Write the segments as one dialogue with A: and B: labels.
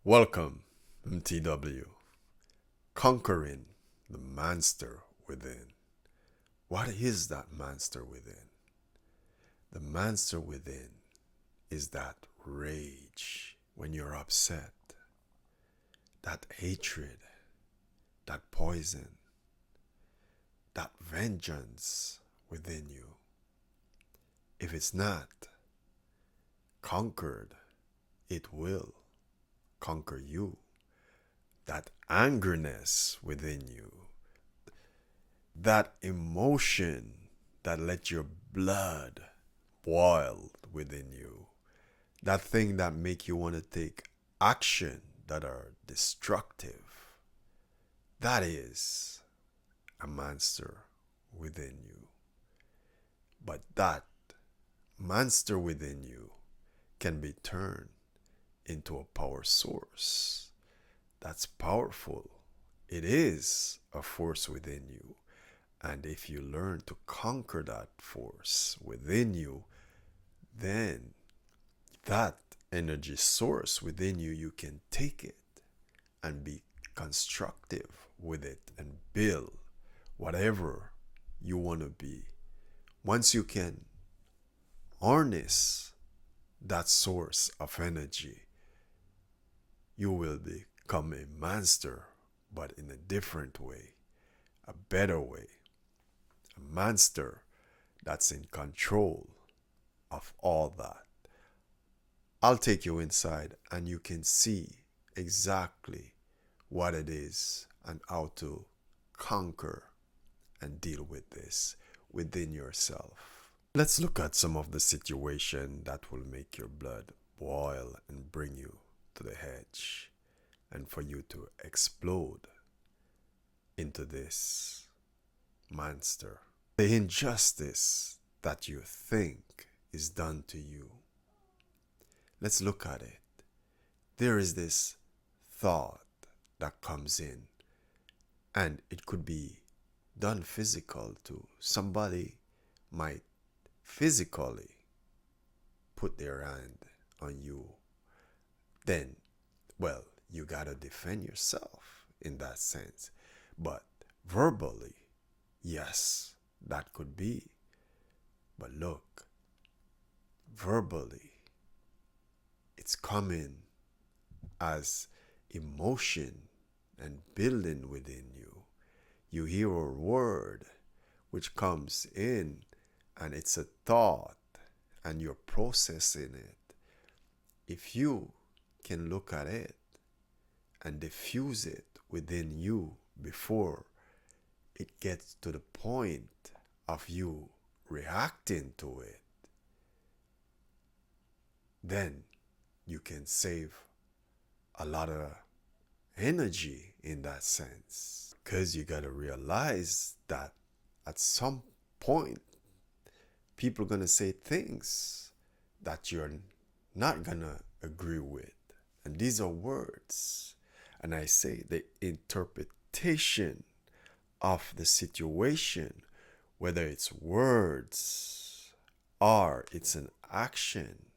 A: Welcome, MTW. Conquering the monster within. What is that monster within? The monster within is that rage when you're upset, that hatred, that poison, that vengeance within you. If it's not conquered, it will conquer you. That angerness within you, that emotion that let your blood boil within you, that thing that make you want to take action that are destructive, that is a monster within you. But that monster within you can be turned into a power source that's powerful. It is a force within you. And if you learn to conquer that force within you, then that energy source within you, you can take it and be constructive with it and build whatever you want to be. Once you can harness that source of energy, you will become a monster, but in a different way, a better way. A monster that's in control of all that. I'll take you inside and you can see exactly what it is and how to conquer and deal with this within yourself. Let's look at some of the situation that will make your blood boil and bring you to the edge and for you to explode into this monster. The injustice that you think is done to you. Let's look at it. There is this thought that comes in, and it could be done physical too. Somebody might physically put their hand on you. Then, well, you gotta defend yourself in that sense. But verbally, yes, that could be. But look, verbally, it's coming as emotion and building within you. You hear a word which comes in and it's a thought and you're processing it. If you can look at it and diffuse it within you before it gets to the point of you reacting to it, then you can save a lot of energy in that sense. Because you got to realize that at some point, people are going to say things that you're not going to agree with. And these are words. And I say the interpretation of the situation, whether it's words or it's an action,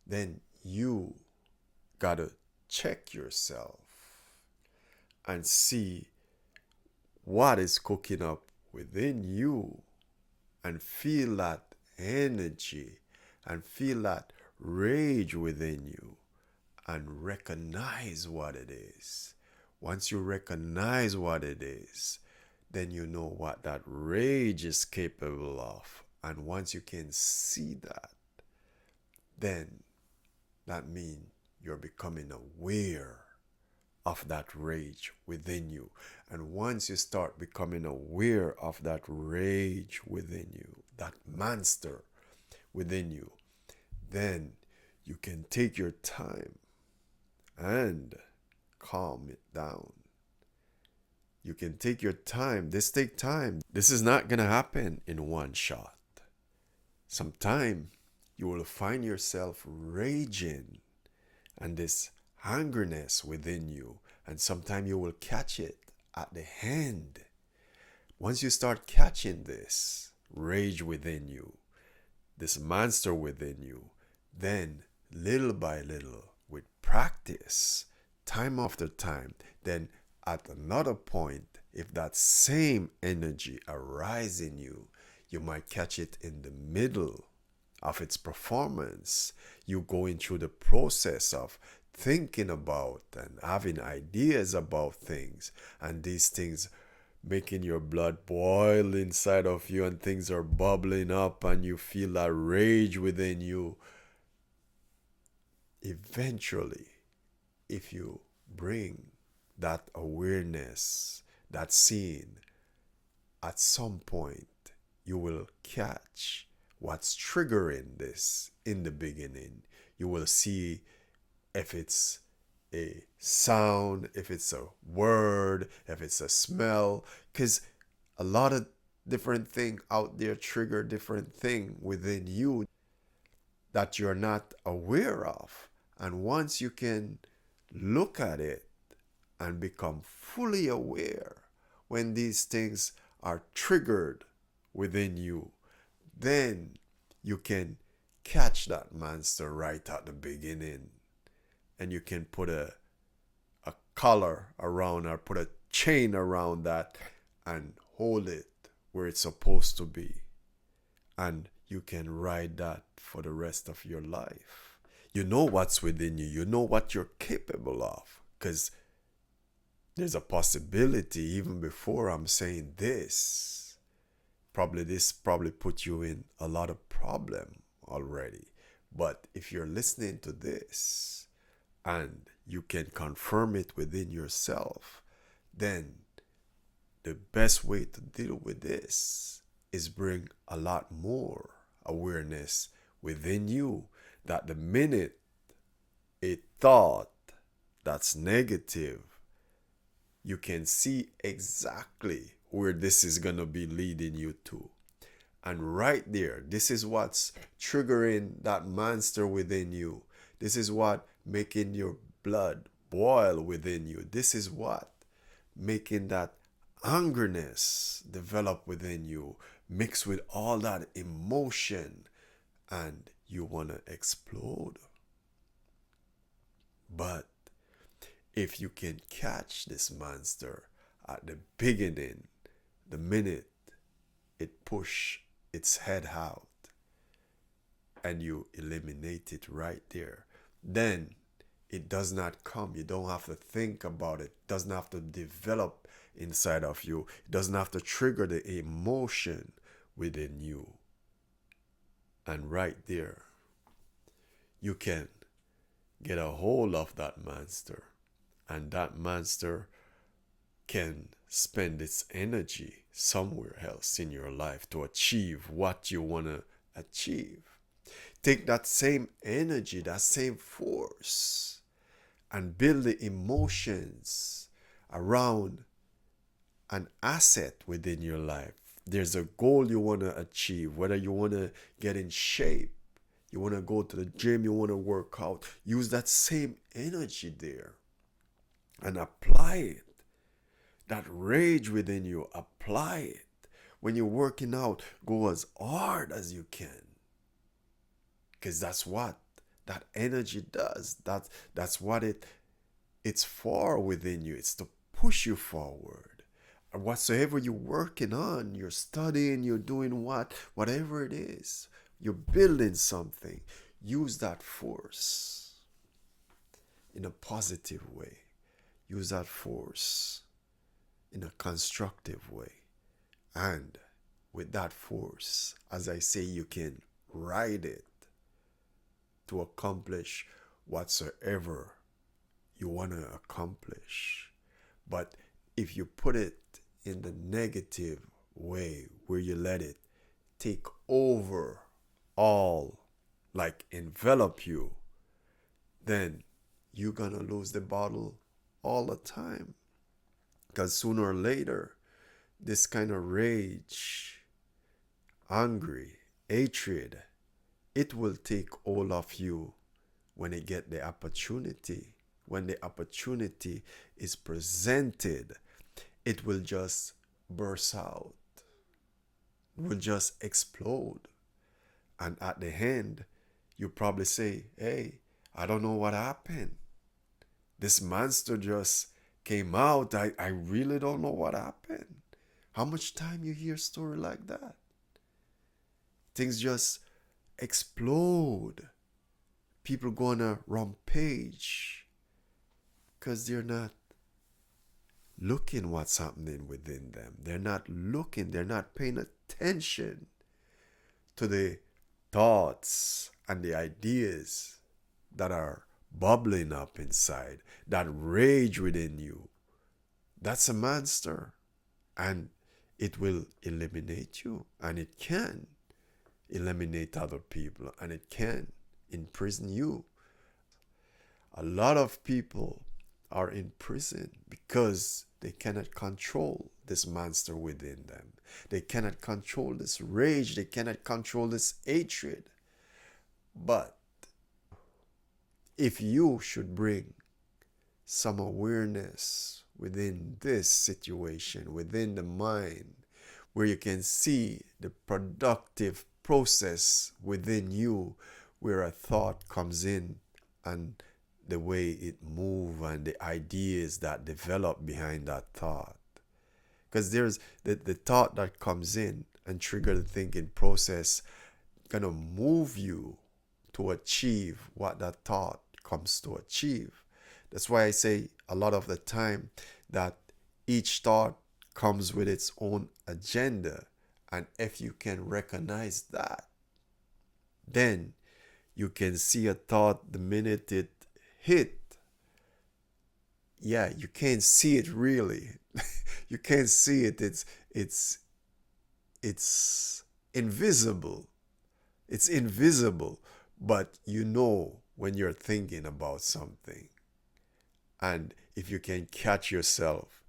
A: then you gotta check yourself and see what is cooking up within you and feel that energy and feel that rage within you and recognize what it is. Once you recognize what it is, then you know what that rage is capable of. And once you can see that, then that means you're becoming aware of that rage within you. And once you start becoming aware of that rage within you, that monster within you, then you can take your time and calm it down. You can take your time. This take time. This is not going to happen in one shot. Sometime you will find yourself raging and this hungerness within you. And sometime you will catch it at the end. Once you start catching this rage within you, this monster within you, then little by little with practice, time after time, then at another point, if that same energy arises in you, you might catch it in the middle of its performance. You going through the process of thinking about and having ideas about things, and these things making your blood boil inside of you, and things are bubbling up, and you feel that rage within you. Eventually, if you bring that awareness, that seeing, at some point you will catch what's triggering this in the beginning. You will see if it's a sound, if it's a word, if it's a smell, because a lot of different things out there trigger different thing within you that you're not aware of. And once you can look at it and become fully aware when these things are triggered within you, then you can catch that monster right at the beginning, and you can put a collar around, or put a chain around that and hold it where it's supposed to be, and you can ride that for the rest of your life. You know what's within you. You know what you're capable of, because there's a possibility even before I'm saying this. This probably put you in a lot of problem already. But if you're listening to this and you can confirm it within yourself, then the best way to deal with this is bring a lot more awareness within you, that the minute a thought that's negative, you can see exactly where this is going to be leading you to. And right there, this is what's triggering that monster within you. This is what making your blood boil within you. This is what making that angerness develop within you, mixed with all that emotion, and you want to explode. But if you can catch this monster at the beginning, the minute it push its head out, and you eliminate it right there, then it does not come. You don't have to think about it. It doesn't have to develop inside of you. It doesn't have to trigger the emotion within you. And right there, you can get a hold of that monster, and that monster can spend its energy somewhere else in your life to achieve what you want to achieve. Take that same energy, that same force, and build the emotions around an asset within your life. There's a goal you want to achieve, whether you want to get in shape, you want to go to the gym, you want to work out. Use that same energy there and apply it. That rage within you, apply it. When you're working out, go as hard as you can, because that's what that energy does. That's what it's for within you. It's to push you forward. And whatsoever you're working on, you're studying, you're doing whatever it is, you're building something. Use that force in a positive way. Use that force in a constructive way. And with that force, as I say, you can ride it to accomplish whatsoever you want to accomplish. But if you put it in the negative way, where you let it take over all, like envelop you, then you're gonna lose the battle all the time. Because sooner or later, this kind of rage, angry, hatred, it will take all of you when it get the opportunity. When the opportunity is presented, it will just burst out. It will just explode. And at the end, you probably say, hey, I don't know what happened. This monster just came out. I really don't know what happened. How much time you hear a story like that? Things just explode. People go on a rampage because they're not looking what's happening within them. They're not looking, they're not paying attention to the thoughts and the ideas that are bubbling up inside, that rage within you. That's a monster. And it will eliminate you. And it can eliminate other people. And it can imprison you. A lot of people are in prison because they cannot control this monster within them. They cannot control this rage. They cannot control this hatred. But if you should bring some awareness within this situation, within the mind, where you can see the productive process within you, where a thought comes in and the way it moves and the ideas that develop behind that thought. Because there's the thought that comes in and trigger the thinking process gonna move you to achieve what that thought comes to achieve. That's why I say a lot of the time that each thought comes with its own agenda. And if you can recognize that, then you can see a thought the minute it hit. Yeah, you can't see it really. You can't see it. It's invisible. It's invisible, but you know when you're thinking about something. And if you can catch yourself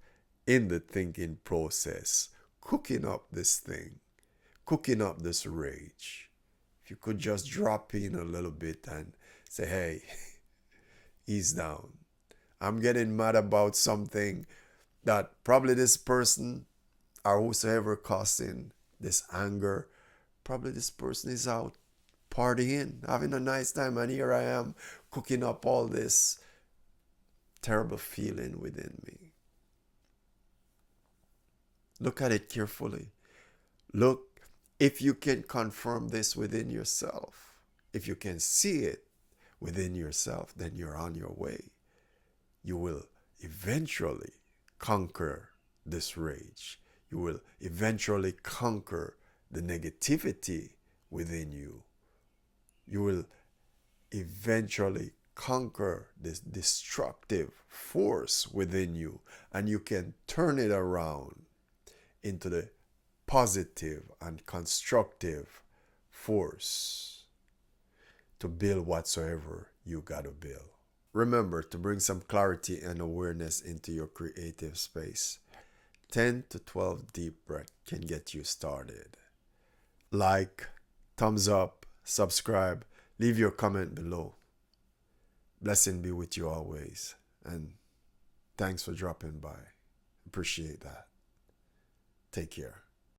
A: in the thinking process, cooking up this thing, cooking up this rage, if you could just drop in a little bit and say, hey, ease down. I'm getting mad about something that probably this person or whosoever causing this anger, probably this person is out partying, having a nice time, and here I am cooking up all this terrible feeling within me. Look at it carefully. Look, if you can confirm this within yourself, if you can see it within yourself, then you're on your way. You will eventually conquer this rage. You will eventually conquer the negativity within you. You will eventually conquer this destructive force within you, and you can turn it around into the positive and constructive force to build whatsoever you got to build. Remember to bring some clarity and awareness into your creative space. 10 to 12 deep breaths can get you started. Like, thumbs up, subscribe, leave your comment below. Blessing be with you always. And thanks for dropping by. Appreciate that. Take care.